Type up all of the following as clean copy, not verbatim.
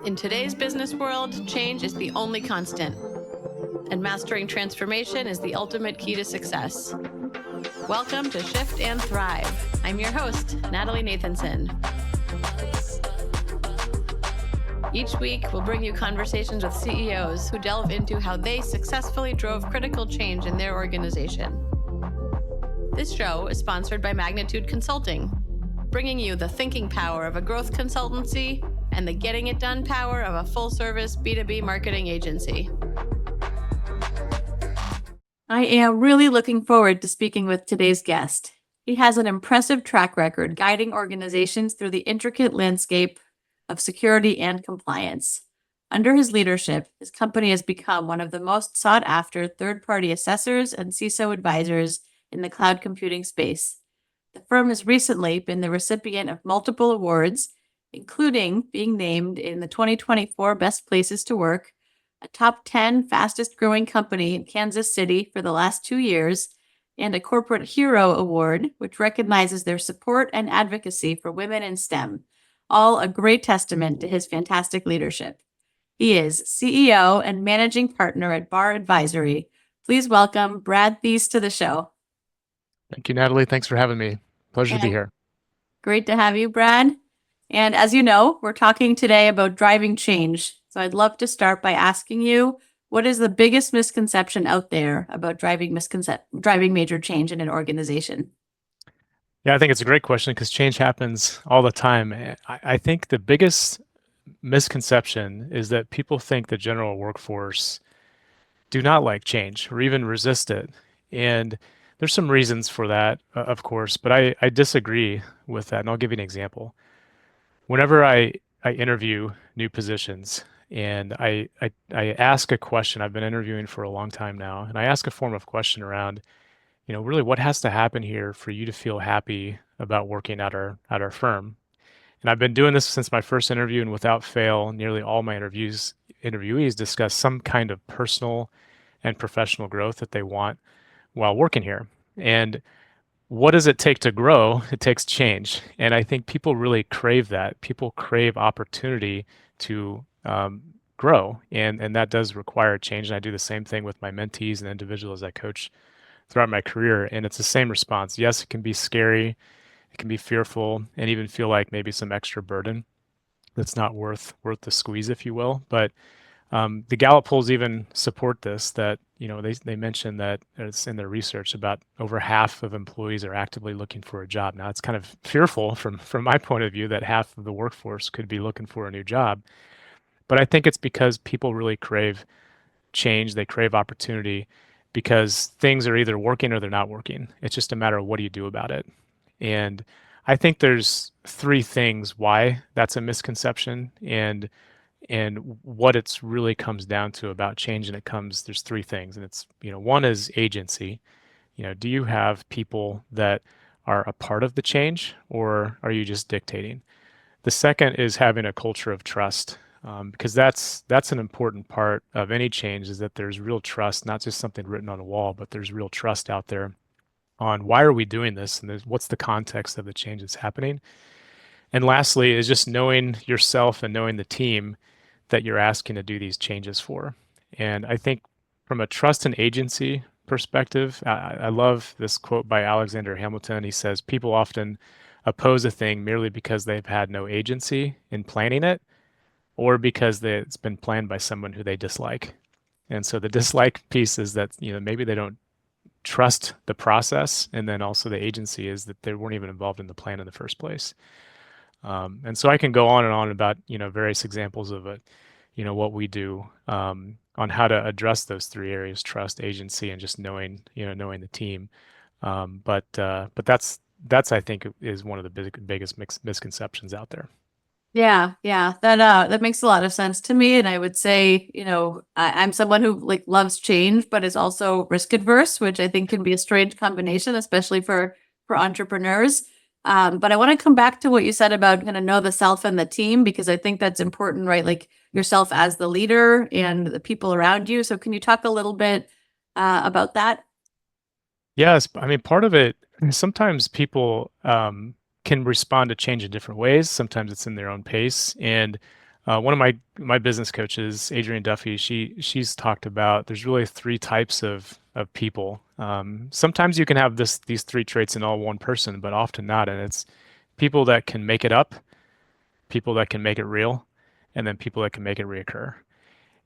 In today's business world, change is the only constant, and mastering transformation is the ultimate key to success. Welcome to Shift and Thrive. I'm your host, Natalie Nathanson. Each week, we'll bring you conversations with CEOs who delve into how they successfully drove critical change in their organization. This show is sponsored by Magnitude Consulting, bringing you the thinking power of a growth consultancy and the getting it done power of a full-service B2B marketing agency. I am really looking forward to speaking with today's guest. He has an impressive track record guiding organizations through the intricate landscape of security and compliance. Under his leadership, his company has become one of the most sought-after third-party assessors and CISO advisors in the cloud computing space. The firm has recently been the recipient of multiple awards, including being named in the 2024 Best Places to Work, a top 10 fastest growing company in Kansas City for the last 2 years, and a Corporate Hero Award, which recognizes their support and advocacy for women in STEM, all a great testament to his fantastic leadership. He is CEO and managing partner at BARR Advisory. Please welcome Brad Thies to the show. Thank you, Natalie. Thanks for having me. Pleasure to be here. Great to have you, Brad. And as you know, we're talking today about driving change. So I'd love to start by asking you, what is the biggest misconception out there about driving major change in an organization? Yeah, I think it's a great question because change happens all the time. I think the biggest misconception is that people think the general workforce do not like change or even resist it. And there's some reasons for that, of course, but I disagree with that. And I'll give you an example. Whenever I interview new positions and I ask a question, I've been interviewing for a long time now, and I ask a form of question around, really what has to happen here for you to feel happy about working at our firm. And I've been doing this since my first interview, and without fail, nearly all my interviewees discuss some kind of personal and professional growth that they want while working here. And what does it take to grow? It takes change. And I think people really crave that. People crave opportunity to grow. And that does require change. And I do the same thing with my mentees and individuals I coach throughout my career. And it's the same response. Yes, it can be scary. It can be fearful and even feel like maybe some extra burden that's not worth the squeeze, if you will. But the Gallup polls even support this, that they mention that it's in their research about over half of employees are actively looking for a job. Now, it's kind of fearful from my point of view that half of the workforce could be looking for a new job. But I think it's because people really crave change. They crave opportunity because things are either working or they're not working. It's just a matter of what do you do about it. And I think there's three things why that's a misconception. And what it's really comes down to about change, and there's three things. And it's, one is agency. Do you have people that are a part of the change, or are you just dictating? The second is having a culture of trust, because that's an important part of any change, is that there's real trust, not just something written on a wall, but there's real trust out there on why are we doing this, and what's the context of the change that's happening. And lastly is just knowing yourself and knowing the team that you're asking to do these changes for. And I think from a trust and agency perspective, I love this quote by Alexander Hamilton. He says, people often oppose a thing merely because they've had no agency in planning it, or because it's been planned by someone who they dislike. And so the dislike piece is that, maybe they don't trust the process. And then also the agency is that they weren't even involved in the plan in the first place. And so I can go on and on about, various examples of it, what we do on how to address those three areas: trust, agency, and just knowing the team. But that's I think is one of the biggest misconceptions out there. Yeah, that makes a lot of sense to me. And I would say, I'm someone who loves change, but is also risk adverse, which I think can be a strange combination, especially for entrepreneurs. But I want to come back to what you said about kind of know the self and the team, because I think that's important, right? Like yourself as the leader and the people around you. So can you talk a little bit about that? Yes. I mean, part of it, sometimes people can respond to change in different ways. Sometimes it's in their own pace. And One of my business coaches, Adrienne Duffy, she's talked about there's really three types of people. Sometimes you can have these three traits in all one person, but often not. And it's people that can make it up, people that can make it real, and then people that can make it reoccur.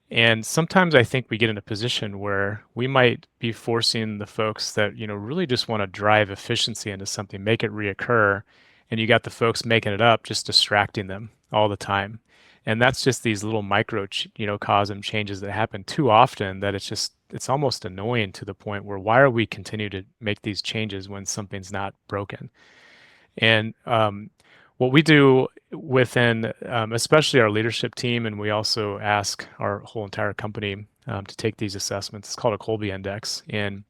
And sometimes I think we get in a position where we might be forcing the folks that, really just want to drive efficiency into something, make it reoccur, and you got the folks making it up, just distracting them all the time. And that's just these little microcosm changes that happen too often that it's almost annoying to the point where why are we continue to make these changes when something's not broken? And what we do within, especially our leadership team, and we also ask our whole entire company to take these assessments. It's called a Colby Index, and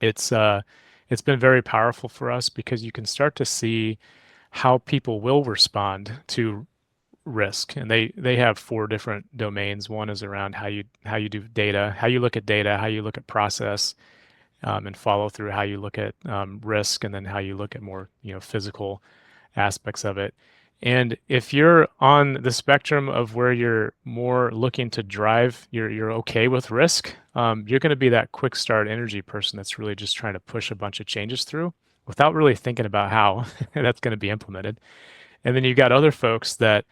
it's uh, it's been very powerful for us because you can start to see how people will respond to risk, and they have four different domains. One is around how you do data, how you look at data, how you look at process, and follow through, how you look at risk, and then how you look at more physical aspects of it. And if you're on the spectrum of where you're more looking to drive, you're okay with risk, you're going to be that quick start energy person that's really just trying to push a bunch of changes through without really thinking about how that's going to be implemented. And then you've got other folks that,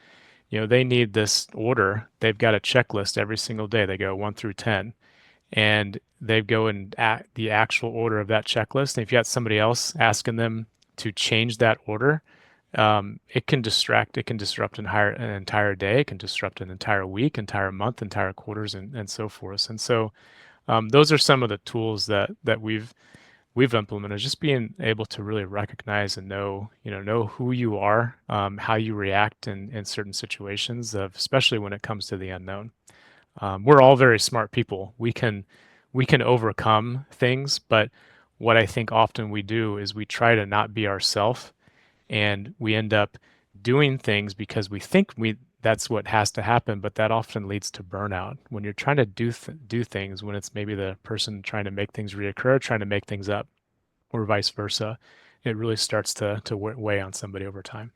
they need this order. They've got a checklist every single day. They go 1 through 10, and they go in the actual order of that checklist. And if you got somebody else asking them to change that order, it can distract, it can disrupt an entire day, it can disrupt an entire week, entire month, entire quarters, and so forth. And so those are some of the tools that we've implemented, just being able to really recognize and know who you are, how you react in certain situations, especially when it comes to the unknown. We're all very smart people. We can overcome things, but what I think often we do is we try to not be ourselves, and we end up doing things because we think that's what has to happen, but that often leads to burnout. When you're trying to do things, when it's maybe the person trying to make things reoccur, trying to make things up, or vice versa, it really starts to weigh on somebody over time.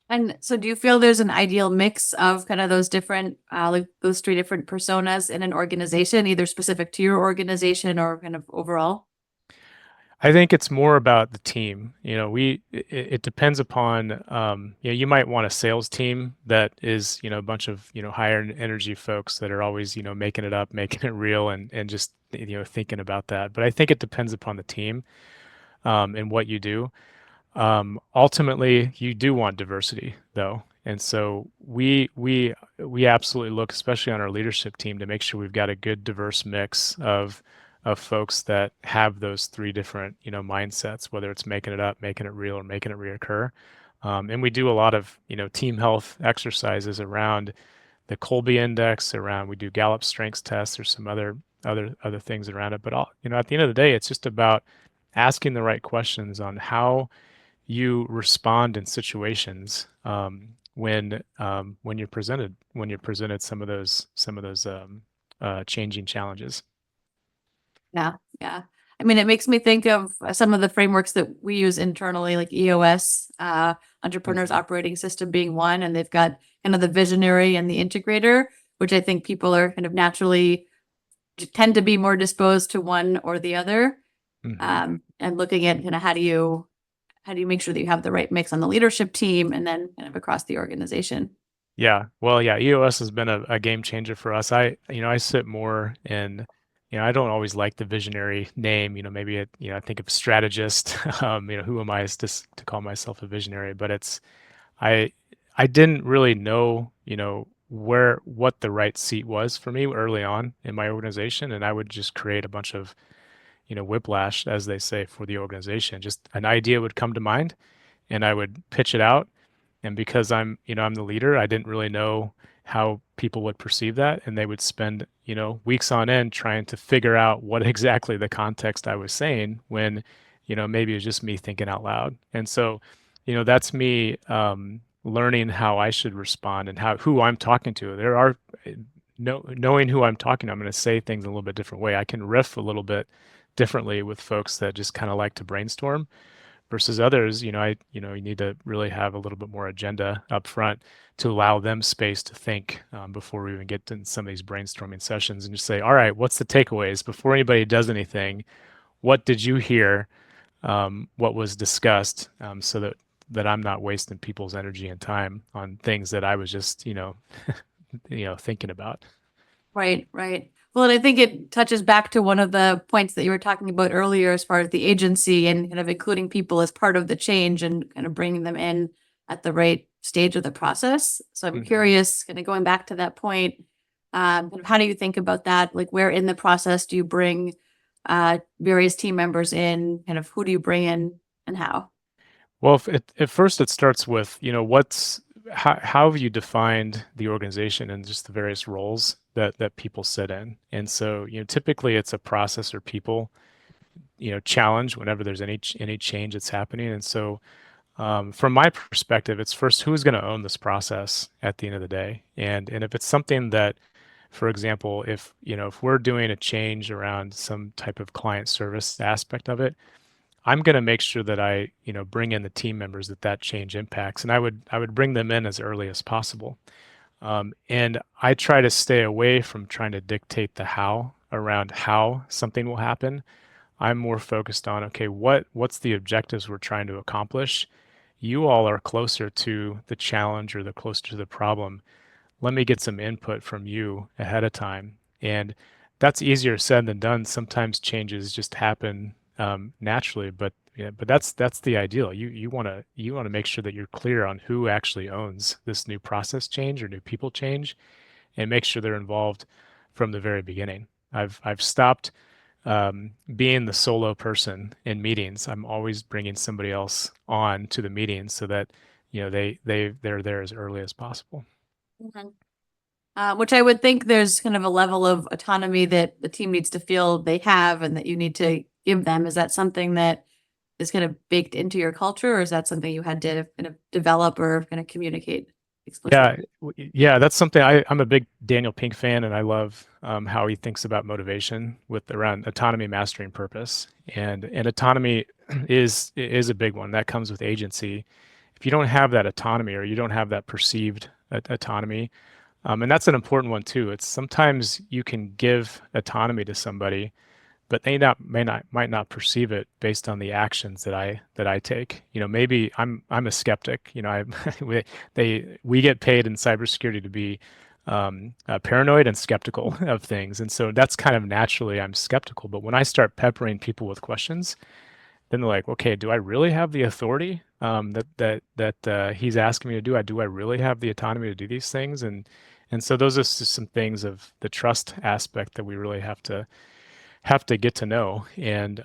And so do you feel there's an ideal mix of kind of those different, like those three different personas in an organization, either specific to your organization or kind of overall? I think it's more about the team. It depends upon, you might want a sales team that is, a bunch of, higher energy folks that are always, making it up, making it real, and just, thinking about that. But I think it depends upon the team, and what you do. Ultimately, you do want diversity, though, and so we absolutely look, especially on our leadership team, to make sure we've got a good diverse mix of folks that have those three different mindsets, whether it's making it up, making it real, or making it reoccur. And we do a lot of team health exercises around the Colby Index, around we do Gallup strengths tests. There's some other things around it, but at the end of the day, it's just about asking the right questions on how you respond in situations, when you're presented some of those changing challenges. Yeah, yeah. I mean, it makes me think of some of the frameworks that we use internally, like EOS, Entrepreneurs Mhm. Operating System being one, and they've got kind of the visionary and the integrator, which I think people are kind of naturally tend to be more disposed to one or the other. Mhm. And looking at kind of how do you make sure that you have the right mix on the leadership team and then kind of across the organization? Yeah. Well, yeah, EOS has been a game changer for us. I sit more in, I don't always like the visionary name, maybe I think of strategist, who am I to call myself a visionary? But I, I didn't really know, what the right seat was for me early on in my organization. And I would just create a bunch of, whiplash, as they say, for the organization. Just an idea would come to mind, and I would pitch it out. And because I'm the leader, I didn't really know how people would perceive that. And they would spend, weeks on end trying to figure out what exactly the context I was saying when, maybe it was just me thinking out loud. And so, that's me learning how I should respond and who I'm talking to. There are, knowing who I'm talking to, I'm going to say things a little bit different way. I can riff a little bit differently with folks that just kind of like to brainstorm, versus others, you need to really have a little bit more agenda up front to allow them space to think before we even get to some of these brainstorming sessions and just say, all right, what's the takeaways before anybody does anything? What did you hear? What was discussed, so that I'm not wasting people's energy and time on things that I was just, thinking about. Right, right. Well, and I think it touches back to one of the points that you were talking about earlier as far as the agency and kind of including people as part of the change and kind of bringing them in at the right stage of the process. So I'm Mhm. curious, kind of going back to that point, kind of how do you think about that? Like where in the process do you bring various team members in? Kind of who do you bring in and how? Well, if at first it starts with, how have you defined the organization and just the various roles that people sit in? And so, typically it's a process or people, challenge whenever there's any change that's happening. And so, from my perspective, it's first who's going to own this process at the end of the day. And if it's something that, for example, if we're doing a change around some type of client service aspect of it, I'm going to make sure that I, bring in the team members that change impacts, and I would bring them in as early as possible. And I try to stay away from trying to dictate the how around how something will happen. I'm more focused on, okay, what's the objectives we're trying to accomplish? You all are closer to the challenge or the closer to the problem. Let me get some input from you ahead of time. And that's easier said than done. Sometimes changes just happen naturally, but yeah, but that's the ideal. You want to make sure that you're clear on who actually owns this new process change or new people change, and make sure they're involved from the very beginning. I've stopped being the solo person in meetings. I'm always bringing somebody else on to the meeting so that they're there as early as possible. Mhm. Which I would think there's kind of a level of autonomy that the team needs to feel they have and that you need to give them. Is that something that is kind of baked into your culture, or is that something you had to kind of develop or kind of communicate Yeah, explicitly? yeah, that's something I'm a big Daniel Pink fan, and I love how he thinks about motivation with around autonomy, mastery, and purpose. And autonomy is a big one that comes with agency. If you don't have that autonomy or you don't have that perceived autonomy, and that's an important one too. It's sometimes you can give autonomy to somebody, but they not may not might not perceive it based on the actions that I take. Maybe I'm a skeptic. We get paid in cybersecurity to be paranoid and skeptical of things, and so that's kind of naturally I'm skeptical. But when I start peppering people with questions, then they're like, okay, do I really have the authority that he's asking me to do? Do I really have the autonomy to do these things? And so those are just some things of the trust aspect that we really have to get to know. And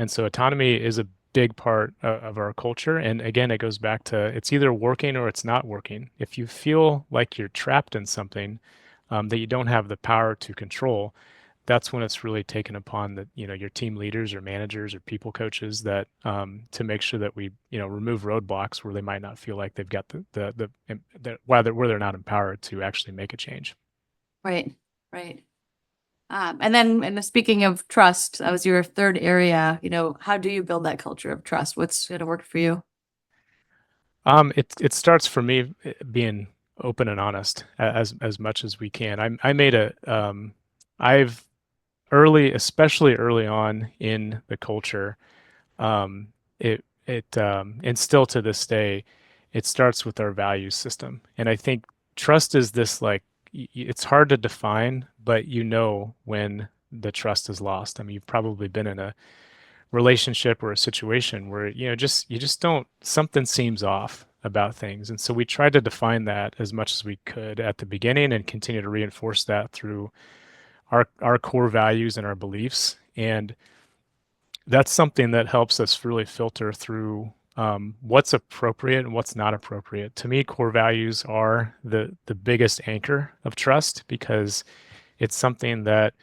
so autonomy is a big part of our culture. And again, it goes back to it's either working or it's not working. If you feel like you're trapped in something that you don't have the power to control, that's when it's really taken upon your team leaders or managers or people coaches that to make sure that we remove roadblocks where they might not feel like they've got where they're not empowered to actually make a change. Right, right. And then, and speaking of trust, that was your third area. How do you build that culture of trust? What's going to work for you? It starts for me being open and honest as much as we can. I made I've especially early on in the culture, and still to this day, it starts with our value system. And I think trust is this like it's hard to define, but when the trust is lost. I mean, you've probably been in a relationship or a situation where you just don't something seems off about things. And so we tried to define that as much as we could at the beginning and continue to reinforce that through our core values and our beliefs. And that's something that helps us really filter through what's appropriate and what's not appropriate. To me, core values are the biggest anchor of trust because it's something that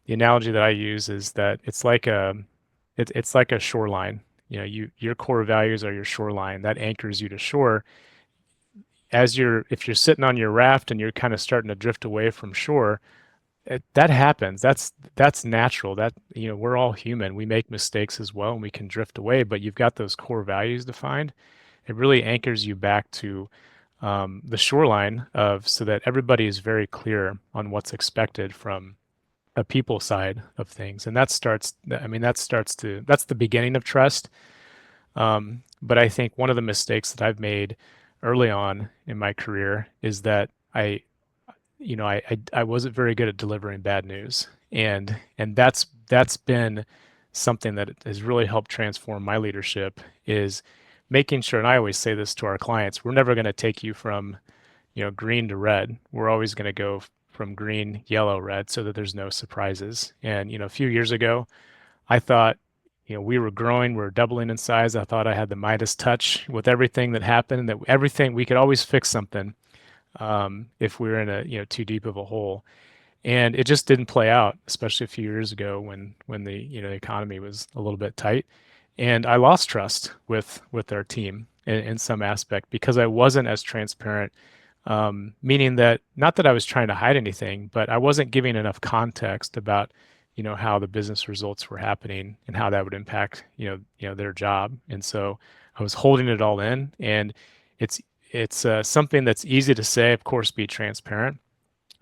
the analogy that I use is that it's like a shoreline. Your core values are your shoreline that anchors you to shore. If you're sitting on your raft and you're kind of starting to drift away from shore, that happens. That's natural. That, we're all human. We make mistakes as well, and we can drift away. But you've got those core values defined. It really anchors you back to the shoreline of so that everybody is very clear on what's expected from a people side of things, and that starts. I mean, that's the beginning of trust. But I think one of the mistakes that I've made early on in my career is that I wasn't very good at delivering bad news, and that's been something that has really helped transform my leadership is making sure, and I always say this to our clients, we're never going to take you from, green to red. We're always going to go from green, yellow, red so that there's no surprises. And, a few years ago, I thought, we were growing, we were doubling in size. I thought I had the Midas touch with everything that happened, that everything we could always fix something if we were in a too deep of a hole. And it just didn't play out, especially a few years ago when the the economy was a little bit tight, and I lost trust with our team in some aspect because I wasn't as transparent. Meaning that not that I was trying to hide anything, but I wasn't giving enough context about how the business results were happening and how that would impact their job. And so I was holding it all in, and it's it's something that's easy to say, of course, be transparent.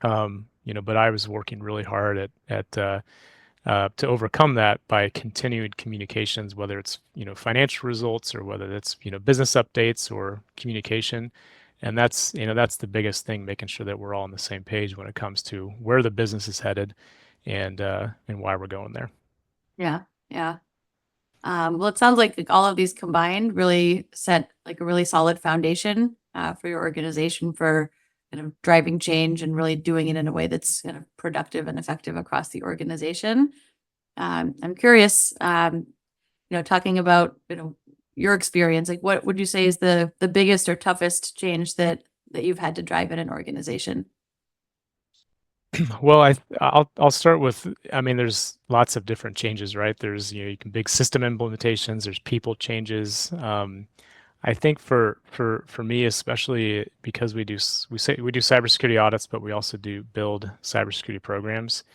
But I was working really hard at to overcome that by continued communications, whether it's financial results or whether it's business updates or communication. And that's the biggest thing, making sure that we're all on the same page when it comes to where the business is headed and why we're going there. Yeah. Yeah. Well, it sounds like all of these combined really set like a really solid foundation for your organization for kind of driving change and really doing it in a way that's kind of productive and effective across the organization. I'm curious, talking about your experience, like what would you say is the biggest or toughest change that you've had to drive in an organization? Well, I'll start with, I mean, there's lots of different changes, right? There's, you can big system implementations, there's people changes. I think for me, especially because we do cybersecurity audits, but we also do build cybersecurity programs.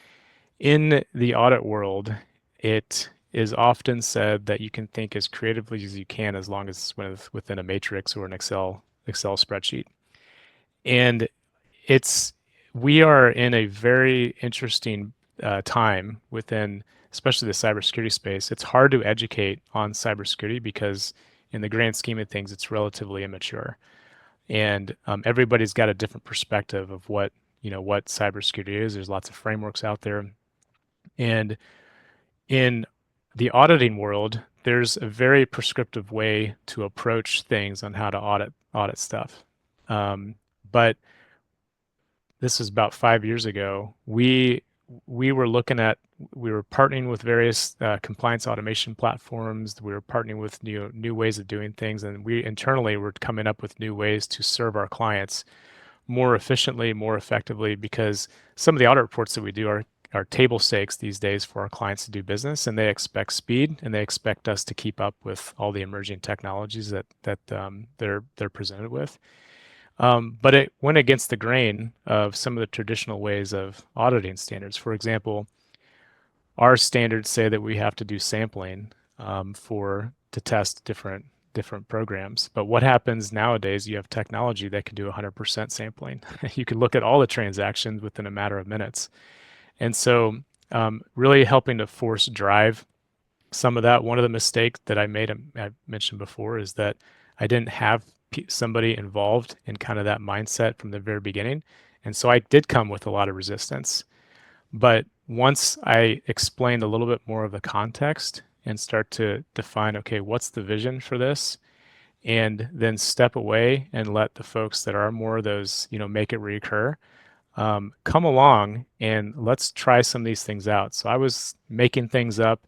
In the audit world, it is often said that you can think as creatively as you can as long as it's within a matrix or an Excel spreadsheet. And it's we are in a very interesting time within, especially the cybersecurity space. It's hard to educate on cybersecurity because, in the grand scheme of things, it's relatively immature, and everybody's got a different perspective of what cybersecurity is. There's lots of frameworks out there, and in the auditing world, there's a very prescriptive way to approach things on how to audit stuff. But this was about 5 years ago. We were looking at we were partnering with various compliance automation platforms. We were partnering with new ways of doing things, and we internally were coming up with new ways to serve our clients more efficiently, more effectively. Because some of the audit reports that we do are table stakes these days for our clients to do business, and they expect speed, and they expect us to keep up with all the emerging technologies that they're presented with. But it went against the grain of some of the traditional ways of auditing standards. For example, our standards say that we have to do sampling for to test different programs. But what happens nowadays? You have technology that can do 100% sampling. You can look at all the transactions within a matter of minutes, and so really helping to force drive some of that. One of the mistakes that I made, I mentioned before, is that I didn't have somebody involved in kind of that mindset from the very beginning. And so I did come with a lot of resistance. But once I explained a little bit more of the context and start to define, okay, what's the vision for this? And then step away and let the folks that are more of those, make it recur, come along and let's try some of these things out. So I was making things up.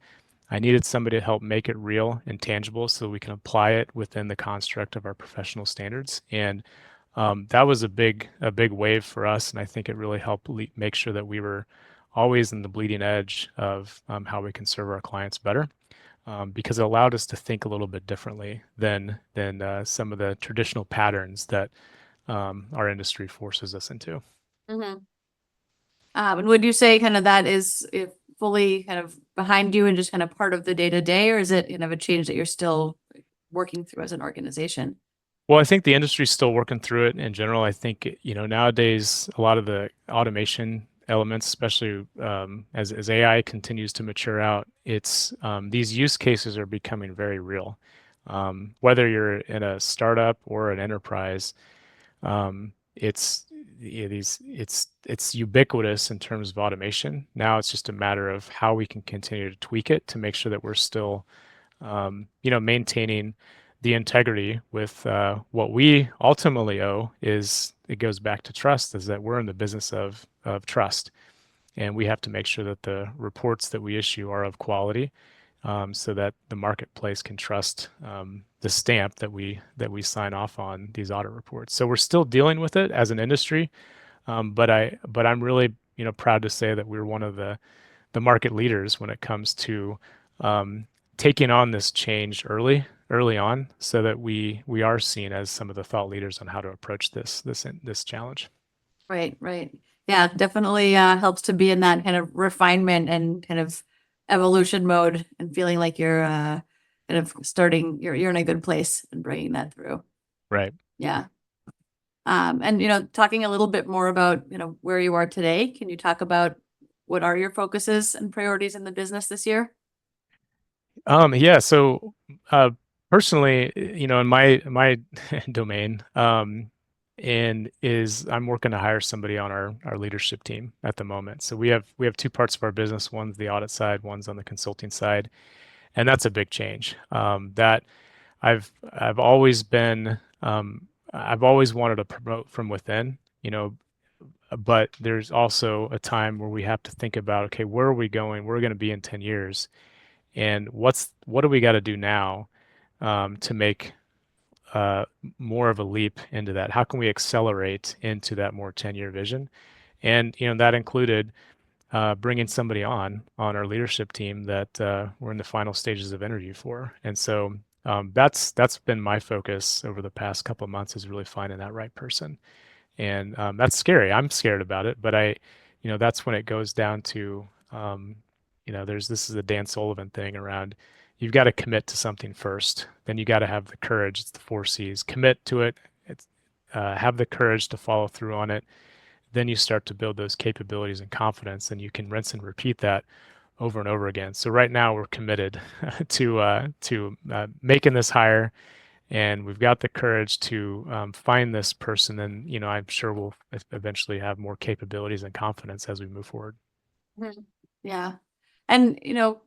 I needed somebody to help make it real and tangible so we can apply it within the construct of our professional standards. And that was a big wave for us. And I think it really helped make sure that we were always in the bleeding edge of how we can serve our clients better. Because it allowed us to think a little bit differently than some of the traditional patterns that our industry forces us into. Mm-hmm. And would you say kind of that is fully kind of behind you and just kind of part of the day to day, or is it kind of a change that you're still working through as an organization? Well, I think the industry's still working through it in general. I think, nowadays a lot of the automation elements, especially as AI continues to mature out, it's these use cases are becoming very real. Whether you're in a startup or an enterprise, it's it's ubiquitous in terms of automation. Now it's just a matter of how we can continue to tweak it to make sure that we're still maintaining the integrity with what we ultimately owe is it goes back to trust, is that we're in the business of trust. And we have to make sure that the reports that we issue are of quality, so that the marketplace can trust the stamp that we sign off on these audit reports. So we're still dealing with it as an industry, but I'm really proud to say that we're one of the market leaders when it comes to um, taking on this change early on, so that we are seen as some of the thought leaders on how to approach this challenge. Right, right. Yeah, definitely helps to be in that kind of refinement and kind of evolution mode and feeling like you're kind of starting, you're in a good place and bringing that through. Right. Yeah. And talking a little bit more about, where you are today, can you talk about what are your focuses and priorities in the business this year? Yeah. So, personally, in my domain, and is I'm working to hire somebody on our leadership team at the moment. So we have two parts of our business. One's the audit side, one's on the consulting side, and that's a big change. That I've always been I've always wanted to promote from within, but there's also a time where we have to think about, okay, where are we going? Where are we going to be in 10 years? And what do we got to do now to make more of a leap into that? How can we accelerate into that more 10-year vision? And that included bringing somebody on our leadership team that we're in the final stages of interview for. And so that's been my focus over the past couple of months, is really finding that right person. And that's scary. I'm scared about it, but that's when it goes down to, this is a Dan Sullivan thing around, you've got to commit to something first. Then you got to have the courage. It's the 4 C's. Commit to it. It's have the courage to follow through on it. Then you start to build those capabilities and confidence, and you can rinse and repeat that over and over again. So right now we're committed to making this hire, and we've got the courage to find this person. And I'm sure we'll eventually have more capabilities and confidence as we move forward. Mhm. Yeah. And,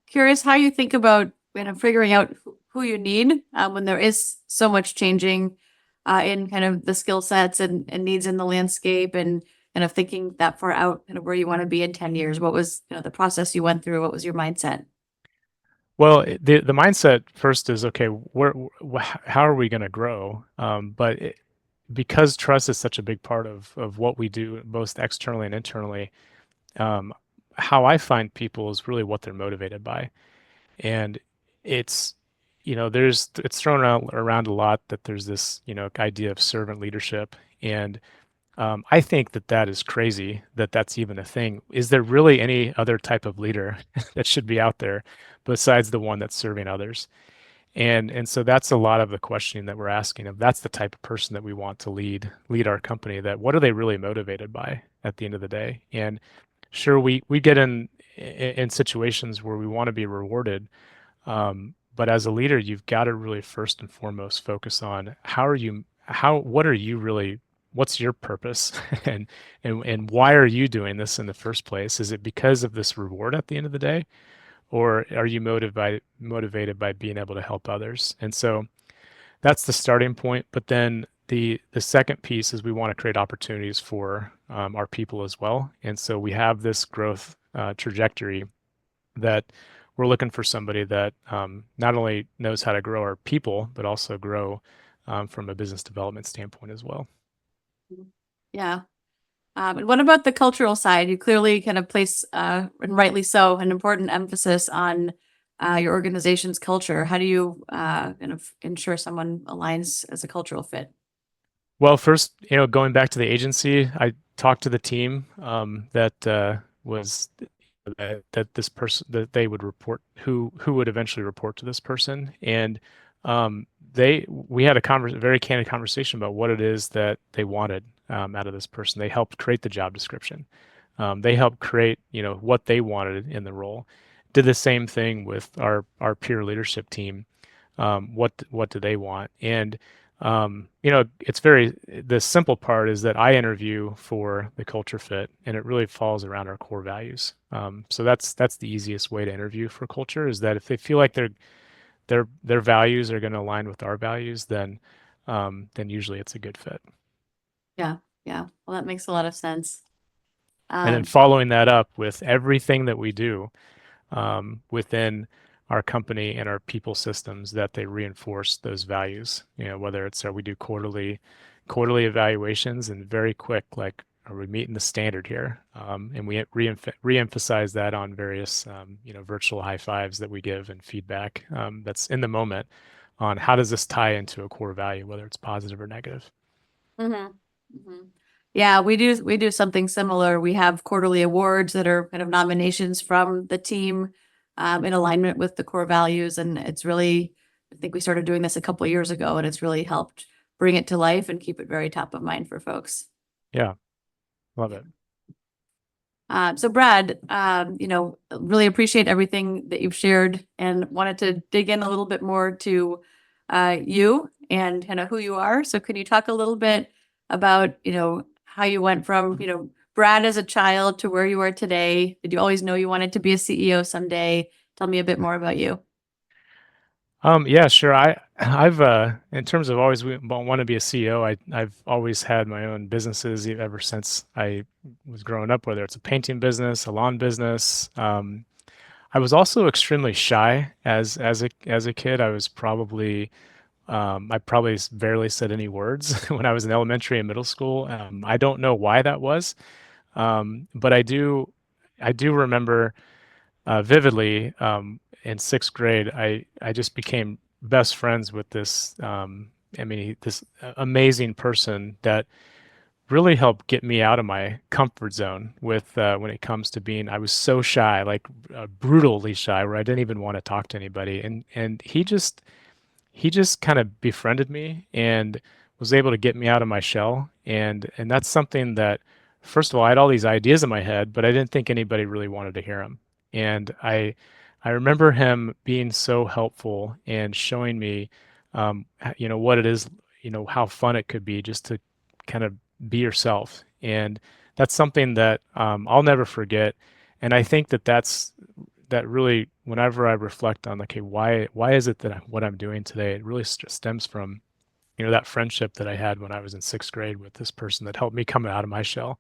curious how you think about, figuring out who you need when there is so much changing in kind of the skill sets and needs in the landscape, and kind of thinking that far out, kind of where you want to be in 10 years. What was, the process you went through? What was your mindset? Well, the mindset first is, okay, how are we going to grow? Because trust is such a big part of what we do, both externally and internally, um, how I find people is really what they're motivated by. And it's, it's thrown around a lot that there's this, idea of servant leadership. And I think that is crazy, that that's even a thing. Is there really any other type of leader that should be out there besides the one that's serving others? And so that's a lot of the questioning that we're asking. If that's the type of person that we want to lead our company, that what are they really motivated by at the end of the day? And sure, we get in situations where we want to be rewarded, but as a leader, you've got to really first and foremost focus on what are you really, what's your purpose, and why are you doing this in the first place? Is it because of this reward at the end of the day, or are you motivated by being able to help others? And so that's the starting point. But then the second piece is we want to create opportunities for our people as well. And so we have this growth trajectory that we're looking for somebody that not only knows how to grow our people, but also grow from a business development standpoint as well. Yeah. And what about the cultural side? You clearly kind of place, and rightly so, an important emphasis on your organization's culture. How do you kind of ensure someone aligns as a cultural fit? Well, first, going back to the agency, I talked to the team was that this person that they would report who would eventually report to this person, and we had a very candid conversation about what it is that they wanted out of this person. They helped create the job description. They helped create, what they wanted in the role. Did the same thing with our peer leadership team. What do they want? And the simple part is that I interview for the culture fit, and it really falls around our core values. So that's the easiest way to interview for culture, is that if they feel like their values are going to align with our values, then usually it's a good fit. Yeah. Yeah. Well, that makes a lot of sense. And then following that up with everything that we do within our company and our people systems, that they reinforce those values. Whether it's we do quarterly evaluations, and very quick, like, are we meeting the standard here? And we reemphasize that on various virtual high fives that we give, and feedback that's in the moment on how does this tie into a core value, whether it's positive or negative. Mhm. Mhm. Yeah, we do something similar. We have quarterly awards that are kind of nominations from the team in alignment with the core values. And it's really, I think we started doing this a couple of years ago, and it's really helped bring it to life and keep it very top of mind for folks. Yeah, love it. So Brad, really appreciate everything that you've shared, and wanted to dig in a little bit more to you and kind of who you are. So can you talk a little bit about, how you went from, Brad as a child to where you are today? Did you always know you wanted to be a CEO someday? Tell me a bit more about you. Yeah, sure. I've in terms of always want to be a CEO, I've always had my own businesses ever since I was growing up, whether it's a painting business, a lawn business. I was also extremely shy as a kid. I probably barely said any words when I was in elementary and middle school. I don't know why that was, but I do remember vividly, in sixth grade, I just became best friends with this. This amazing person that really helped get me out of my comfort zone with when it comes to being. I was so shy, like brutally shy, where I didn't even want to talk to anybody, and he just kind of befriended me and was able to get me out of my shell. And that's something that, first of all, I had all these ideas in my head, but I didn't think anybody really wanted to hear them. And I remember him being so helpful and showing me what it is, how fun it could be just to kind of be yourself. And that's something that I'll never forget. And I think that really, whenever I reflect on, okay, why is it that what I'm doing today, it really stems from, that friendship that I had when I was in sixth grade with this person that helped me come out of my shell,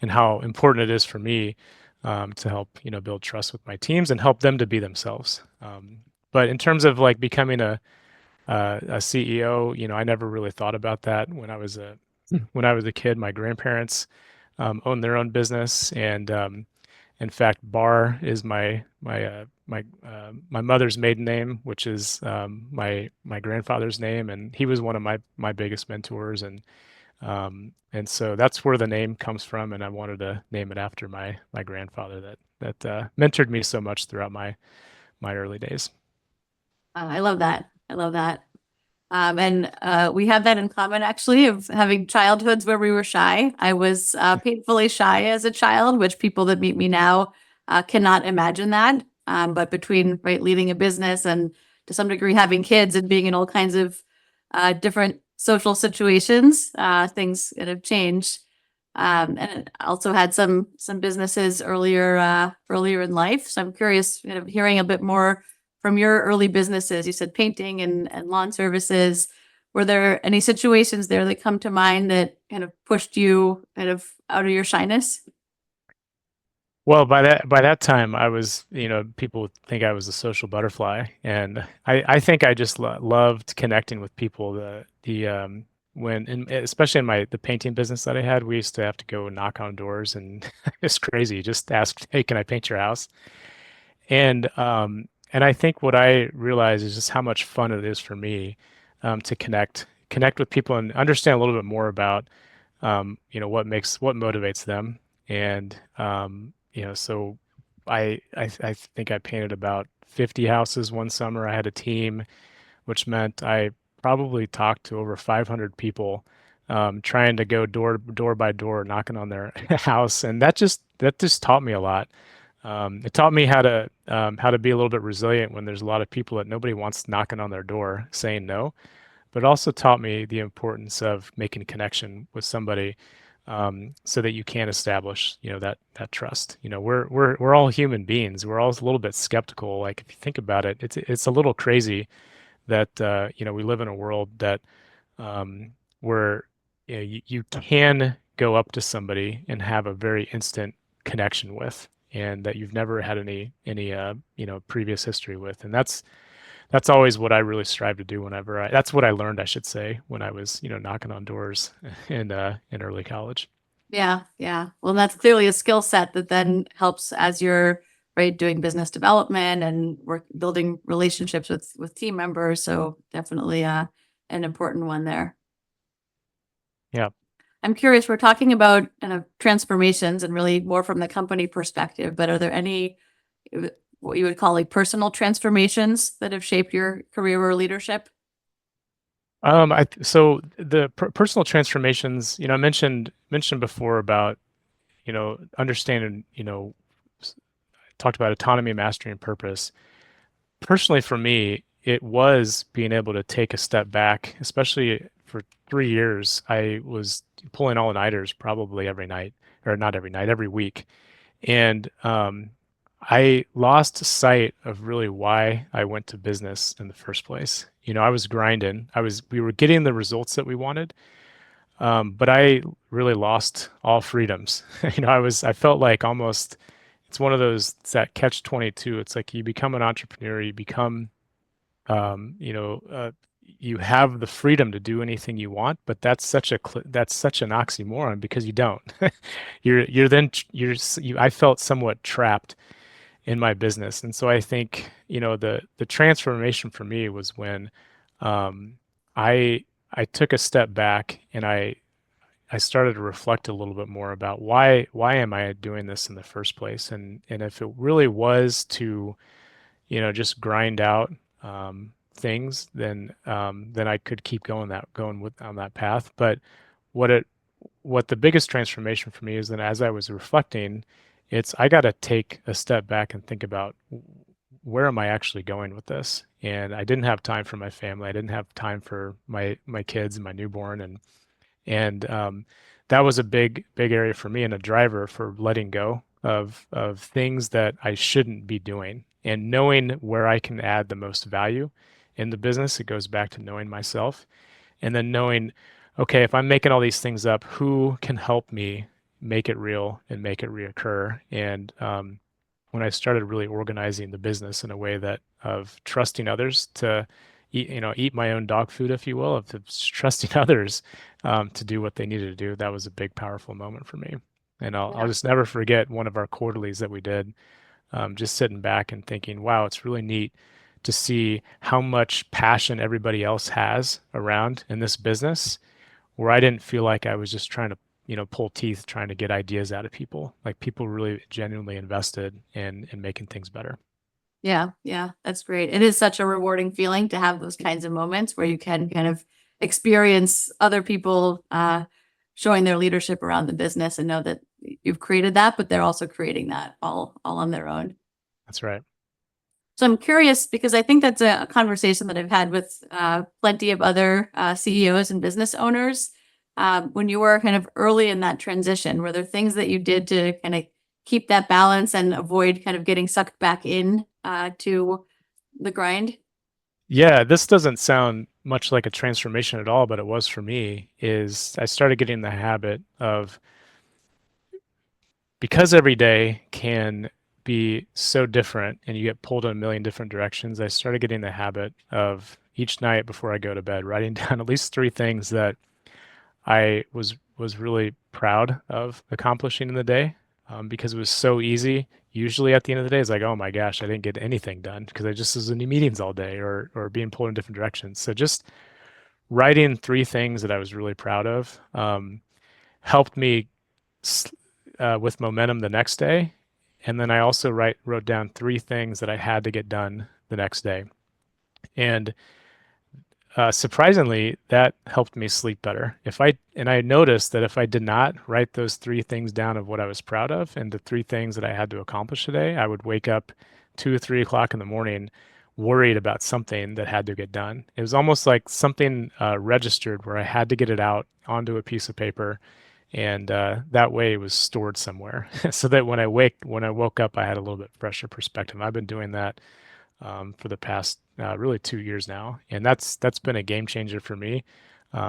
and how important it is for me to help, build trust with my teams and help them to be themselves. But in terms of like becoming a CEO, I never really thought about that when I was a kid. My grandparents owned their own business, and in fact, BARR is my mother's maiden name, which is my grandfather's name, and he was one of my biggest mentors, and so that's where the name comes from, and I wanted to name it after my grandfather that mentored me so much throughout my early days. I love that. I love that. And we have that in common, actually, of having childhoods where we were shy. I was painfully shy as a child, which people that meet me now cannot imagine that. But between leading a business and to some degree having kids and being in all kinds of different social situations, things that have changed. And I also had some businesses earlier in life. So I'm curious, hearing a bit more from your early businesses. You said painting and lawn services. Were there any situations there that come to mind that kind of pushed you kind of out of your shyness? Well, by that time, I was, people would think I was a social butterfly, and I think I just loved connecting with people. Especially in the painting business that I had, we used to have to go knock on doors, and it's crazy. Just ask, hey, can I paint your house? And I think what I realize is just how much fun it is for me to connect with people and understand a little bit more about what motivates them. And, so I think I painted about 50 houses one summer. I had a team, which meant I probably talked to over 500 people, trying to go door by door, knocking on their house, and that just taught me a lot. It taught me how to be a little bit resilient when there's a lot of people that nobody wants knocking on their door saying no, but it also taught me the importance of making a connection with somebody, so that you can establish, that trust. We're all human beings. We're all a little bit skeptical. Like if you think about it, it's a little crazy that we live in a world that where you can go up to somebody and have a very instant connection with, and that you've never had any previous history with, and that's always what I really strive to do that's what I learned, I should say, when I was, knocking on doors in early college. Yeah, yeah. Well, that's clearly a skill set that then helps as you're right doing business development and work building relationships with team members. So definitely an important one there. Yeah. I'm curious, we're talking about kind of transformations and really more from the company perspective, but are there any what you would call like personal transformations that have shaped your career or leadership? So the personal transformations, I mentioned before about, understanding, talked about autonomy, mastery, and purpose. Personally, for me, it was being able to take a step back, especially for 3 years. I was pulling all-nighters probably every night, or not every night, every week. And I lost sight of really why I went to business in the first place. I was grinding. We were getting the results that we wanted, but I really lost all freedoms. I felt like almost it's one of those, it's that catch 22. It's like you become an entrepreneur, you become, um, you know, uh, you have the freedom to do anything you want, but that's such an oxymoron because you don't. You're then I felt somewhat trapped in my business. And so I think, the transformation for me was when um, I I took a step back and I started to reflect a little bit more about why am I doing this in the first place? And if it really was to, just grind out things, then I could keep going with on that path. But what it what the biggest transformation for me is that as I was reflecting, I got to take a step back and think about where am I actually going with this? And I didn't have time for my family. I didn't have time for my kids and my newborn, and that was a big area for me and a driver for letting go of things that I shouldn't be doing and knowing where I can add the most value in the business. It goes back to knowing myself, and then knowing, okay, if I'm making all these things up, who can help me make it real and make it reoccur? And when I started really organizing the business in a way that of trusting others to eat my own dog food, if you will, of trusting others to do what they needed to do, that was a big, powerful moment for me. And I'll Yeah. just never forget one of our quarterlies that we did, just sitting back and thinking, wow, it's really neat to see how much passion everybody else has around in this business, where I didn't feel like I was just trying to, pull teeth, trying to get ideas out of people. Like people really genuinely invested in making things better. Yeah, yeah, that's great. It is such a rewarding feeling to have those kinds of moments where you can kind of experience other people showing their leadership around the business and know that you've created that, but they're also creating that all on their own. That's right. So I'm curious because I think that's a conversation that I've had with plenty of other CEOs and business owners. When you were kind of early in that transition, were there things that you did to kind of keep that balance and avoid kind of getting sucked back in to the grind? Yeah, this doesn't sound much like a transformation at all, but it was for me, is I started getting the habit of, because every day can be so different and you get pulled in a million different directions, I started getting the habit of each night before I go to bed, writing down at least three things that I was really proud of accomplishing in the day, because it was so easy. Usually at the end of the day, it's like, oh my gosh, I didn't get anything done because I just was in meetings all day or being pulled in different directions. So just writing three things that I was really proud of. helped me with momentum the next day. And then I also wrote down 3 things that I had to get done the next day. And surprisingly, that helped me sleep better. I noticed that if I did not write those 3 things down of what I was proud of and the 3 things that I had to accomplish today, I would wake up 2 or 3 o'clock in the morning worried about something that had to get done. It was almost like something registered where I had to get it out onto a piece of paper, and that way it was stored somewhere, so that when I woke up, I had a little bit fresher perspective. I've been doing that for the past really 2 years now, and that's been a game changer for me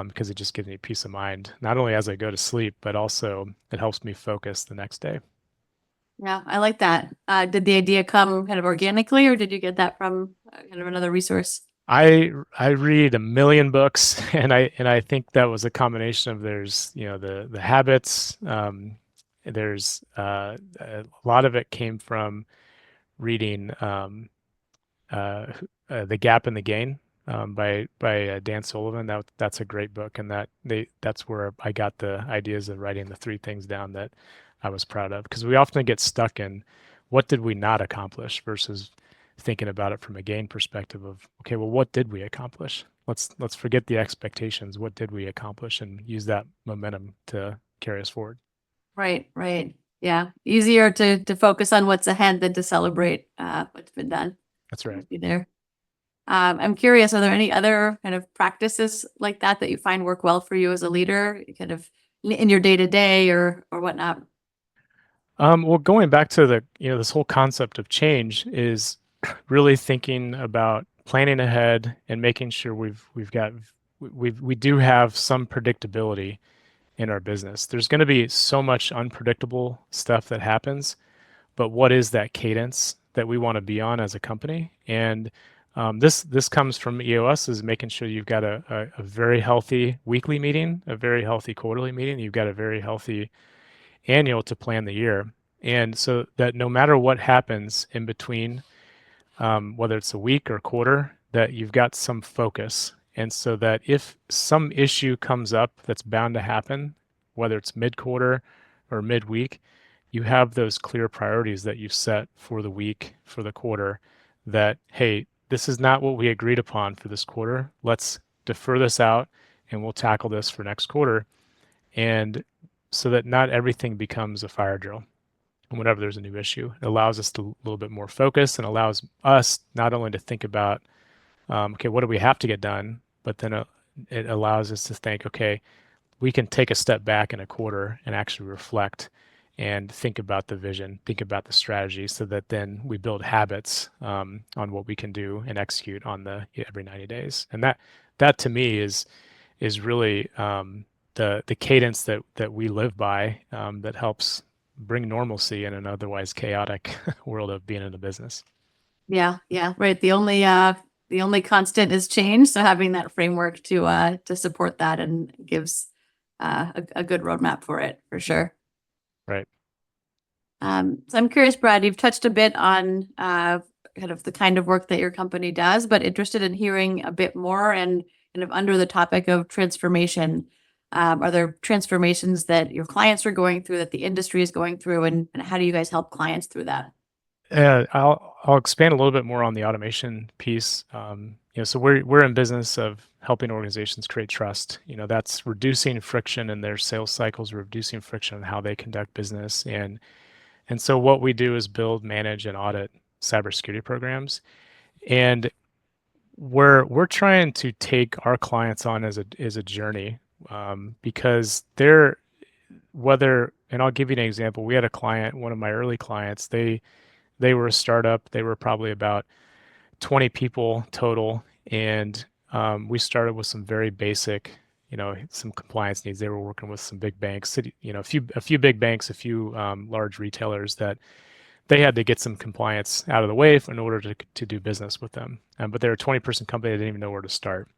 because it just gives me peace of mind, not only as I go to sleep, but also it helps me focus the next day. Yeah, I like that. Did the idea come kind of organically, or did you get that from kind of another resource? I read a million books, and I think that was a combination of there's the habits. There's a lot of it came from reading The Gap and the Gain by Dan Sullivan. That's a great book, and that's where I got the ideas of writing the 3 things down that I was proud of. Because we often get stuck in what did we not accomplish versus thinking about it from a gain perspective of, okay, well, what did we accomplish? Let's forget the expectations. What did we accomplish, and use that momentum to carry us forward. Right, right. Yeah, easier to focus on what's ahead than to celebrate what's been done. That's right. Be there. I'm curious, are there any other kind of practices like that that you find work well for you as a leader, kind of in your day to day or whatnot? Well, going back to this whole concept of change is really thinking about planning ahead and making sure we do have some predictability in our business. There's going to be so much unpredictable stuff that happens, but what is that cadence that we want to be on as a company? And this comes from EOS, is making sure you've got a very healthy weekly meeting, a very healthy quarterly meeting, you've got a very healthy annual to plan the year. And so that no matter what happens in between, whether it's a week or quarter, that you've got some focus. And so that if some issue comes up that's bound to happen, whether it's mid-quarter or mid-week, you have those clear priorities that you've set for the week, for the quarter, that, hey, this is not what we agreed upon for this quarter. Let's defer this out and we'll tackle this for next quarter. And so that not everything becomes a fire drill whenever there's a new issue. It allows us to a little bit more focus, and allows us not only to think about, okay, what do we have to get done, but then it allows us to think, okay, we can take a step back in a quarter and actually reflect and think about the vision, think about the strategy, so that then we build habits on what we can do and execute on the every 90 days. And that to me is really the cadence that we live by, that helps bring normalcy in an otherwise chaotic world of being in a business. Yeah, yeah, right. The only constant is change. So having that framework to support that and gives a good roadmap for it, for sure. Right. So I'm curious, Brad, you've touched a bit on kind of the kind of work that your company does, but interested in hearing a bit more and kind of under the topic of transformation. Are there transformations that your clients are going through, that the industry is going through, and how do you guys help clients through that? I'll expand a little bit more on the automation piece. So we're in business of helping organizations create trust. That's reducing friction in their sales cycles, reducing friction in how they conduct business, and so what we do is build, manage, and audit cybersecurity programs. And we're trying to take our clients on as a journey, because and I'll give you an example. We had a client, one of my early clients. They were a startup. They were probably about 20 people total, and we started with some very basic, some compliance needs. They were working with some big banks, a few big banks, a few large retailers that they had to get some compliance out of the way in order to do business with them. But they're a 20-person company. They didn't even know where to start.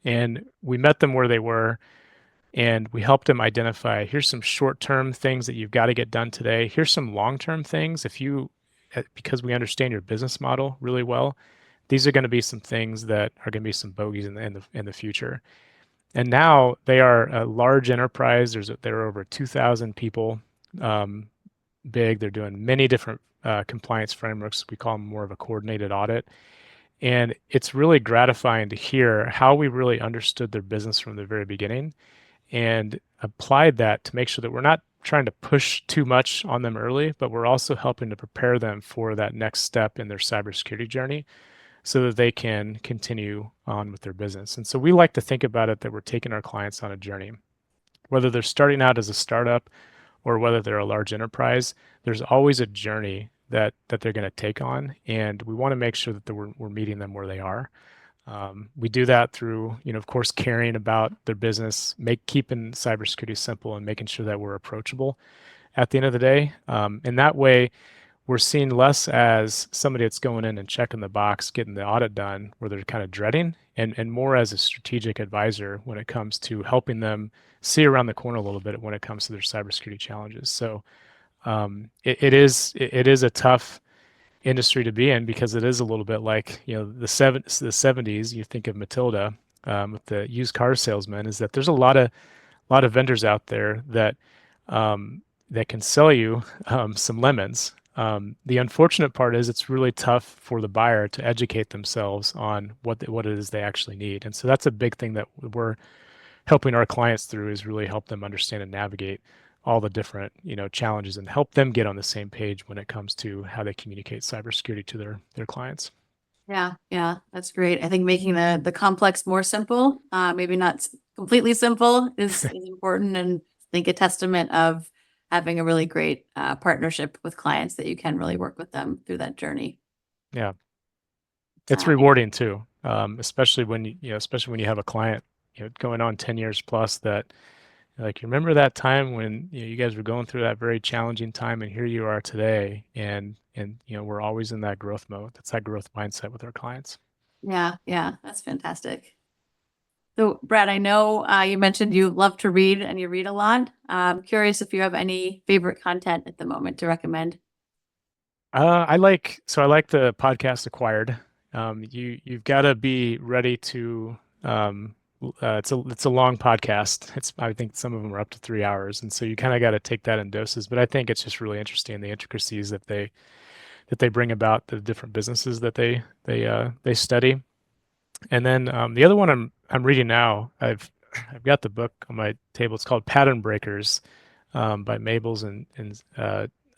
And we met them where they were, and we helped them identify, here's some short-term things that you've got to get done today. Here's some long-term things. Because we understand your business model really well, these are going to be some things that are going to be some bogeys in the future. And now they are a large enterprise. There are over 2,000 people um, big. They're doing many different compliance frameworks. We call them more of a coordinated audit. And it's really gratifying to hear how we really understood their business from the very beginning and applied that to make sure that we're not trying to push too much on them early, but we're also helping to prepare them for that next step in their cybersecurity journey so that they can continue on with their business. And so we like to think about it that we're taking our clients on a journey. Whether they're starting out as a startup or whether they're a large enterprise, there's always a journey that they're going to take on, and we want to make sure that we're meeting them where they are. We do that through, of course, caring about their business, keeping cybersecurity simple, and making sure that we're approachable at the end of the day. And that way, we're seen less as somebody that's going in and checking the box, getting the audit done, where they're kind of dreading, and more as a strategic advisor when it comes to helping them see around the corner a little bit when it comes to their cybersecurity challenges. So it is a tough industry to be in because it is a little bit like the 70s. You think of Matilda with the used car salesman. Is that there's a lot of vendors out there that can sell you some lemons. The unfortunate part is it's really tough for the buyer to educate themselves on what it is they actually need, and so that's a big thing that we're helping our clients through is really help them understand and navigate all the different challenges and help them get on the same page when it comes to how they communicate cybersecurity to their clients. Yeah, yeah, that's great. I think making the complex more simple, maybe not completely simple, is important, and I think a testament of having a really great partnership with clients that you can really work with them through that journey. Yeah, it's Uh, rewarding too, especially when especially when you have a client going on 10 years plus that like you remember that time when you guys were going through that very challenging time, and here you are today, and we're always in that growth mode. That's that growth mindset with our clients. yeah, yeah, that's fantastic. So, Brad, I know you mentioned you love to read and you read a lot. I'm curious if you have any favorite content at the moment to recommend. I like the podcast Acquired. You've got to be ready to. It's a long podcast. I think some of them are up to 3 hours, and so you kind of got to take that in doses. But I think it's just really interesting the intricacies that they bring about the different businesses that they study. And then the other one I'm reading now. I've got the book on my table. It's called Pattern Breakers by Mabels and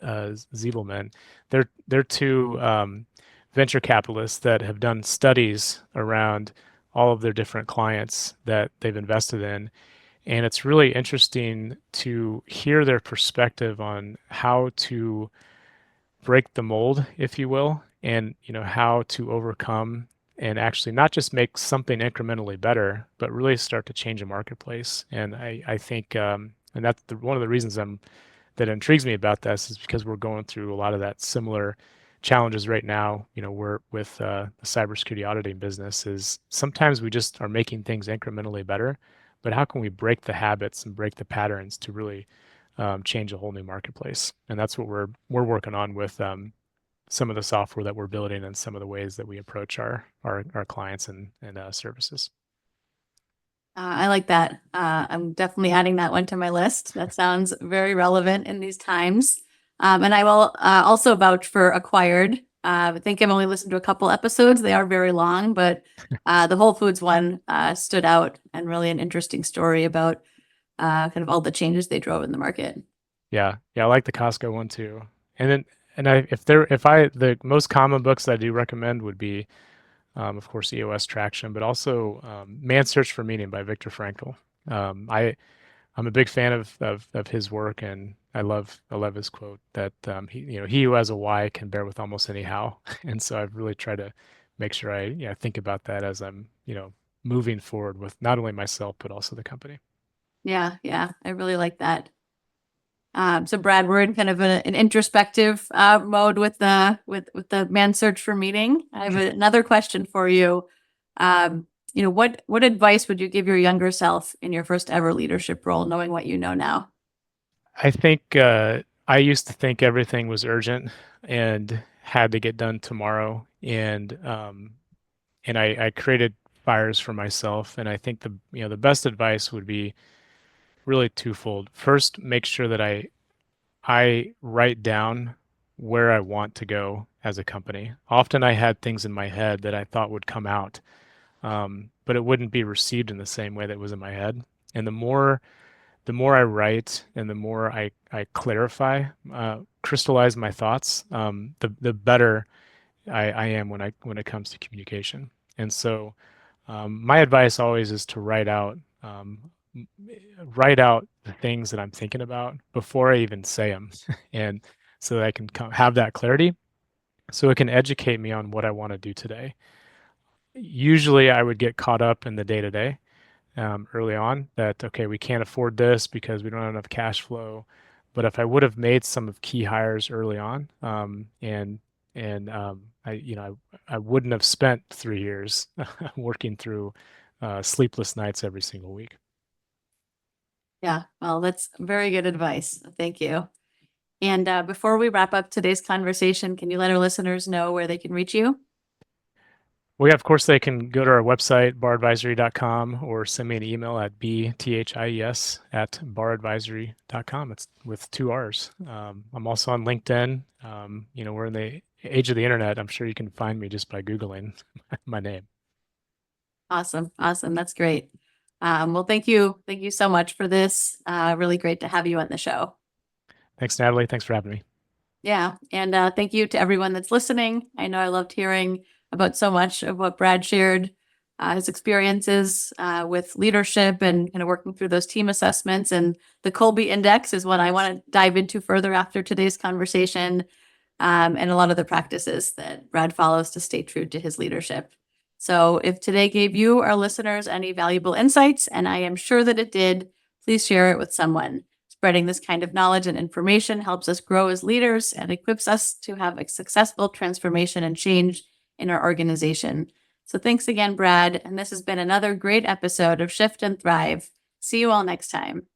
Ziebelman. They're two venture capitalists that have done studies around all of their different clients that they've invested in, and it's really interesting to hear their perspective on how to break the mold, if you will, and how to overcome and actually not just make something incrementally better, but really start to change a marketplace. And I think, and that's one of the reasons that intrigues me about this is because we're going through a lot of that similar challenges right now. We're with the cybersecurity auditing business is sometimes we just are making things incrementally better, but how can we break the habits and break the patterns to really change a whole new marketplace? And that's what we're working on with some of the software that we're building and some of the ways that we approach our clients and services. I like that. I'm definitely adding that one to my list. That sounds very relevant in these times. And I will also vouch for Acquired. I think I've only listened to a couple episodes. They are very long, but the Whole Foods one stood out, and really an interesting story about kind of all the changes they drove in the market. Yeah, I like the Costco one too. And then the most common books that I do recommend would be of course EOS Traction, but also Man's Search for Meaning by Viktor Frankl. I'm a big fan of his work, and I love his quote that he who has a why can bear with almost any how. And so I've really tried to make sure I think about that as I'm moving forward with not only myself but also the company. Yeah, yeah, I really like that. So Brad, we're in kind of an introspective mode with the man search for meaning. I have another question for you. What advice would you give your younger self in your first ever leadership role, knowing what you know now? I think I used to think everything was urgent and had to get done tomorrow, and I created fires for myself. And I think the best advice would be really twofold. First, make sure that I write down where I want to go as a company. Often I had things in my head that I thought would come out, but it wouldn't be received in the same way that was in my head. And the more I write and the more I clarify, crystallize my thoughts, the better I am when it comes to communication. And so my advice always is to write out the things that I'm thinking about before I even say them, and so that I can have that clarity, so it can educate me on what I want to do today. Usually, I would get caught up in the day to day early on that, okay, we can't afford this because we don't have enough cash flow. But if I would have made some of key hires early on, I wouldn't have spent 3 years working through sleepless nights every single week. Yeah, well, that's very good advice. Thank you. And before we wrap up today's conversation, can you let our listeners know where they can reach you? Well, yeah, of course, they can go to our website, barradvisory.com, or send me an email at bthies@barradvisory.com. It's with 2 R's. I'm also on LinkedIn. We're in the age of the internet. I'm sure you can find me just by Googling my name. Awesome. Awesome. That's great. Well, thank you. Thank you so much for this. Really great to have you on the show. Thanks, Natalie. Thanks for having me. Yeah. And thank you to everyone that's listening. I know I loved hearing about so much of what Brad shared, his experiences with leadership and kind of working through those team assessments. And the Colby Index is what I want to dive into further after today's conversation, and a lot of the practices that Brad follows to stay true to his leadership. So if today gave you, our listeners, any valuable insights, and I am sure that it did, please share it with someone. Spreading this kind of knowledge and information helps us grow as leaders and equips us to have a successful transformation and change in our organization. So thanks again, Brad. And this has been another great episode of Shift and Thrive. See you all next time.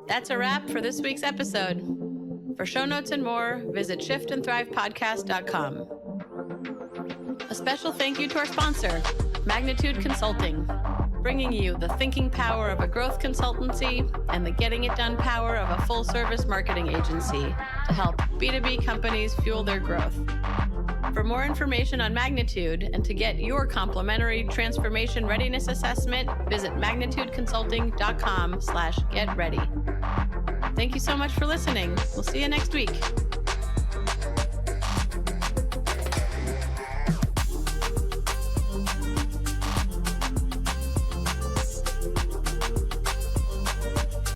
That's a wrap for this week's episode. For show notes and more, visit shiftandthrivepodcast.com. A special thank you to our sponsor, Magnitude Consulting, bringing you the thinking power of a growth consultancy and the getting it done power of a full-service marketing agency to help B2B companies fuel their growth. For more information on Magnitude and to get your complimentary transformation readiness assessment, visit magnitudeconsulting.com/getready. Thank you so much for listening. We'll see you next week.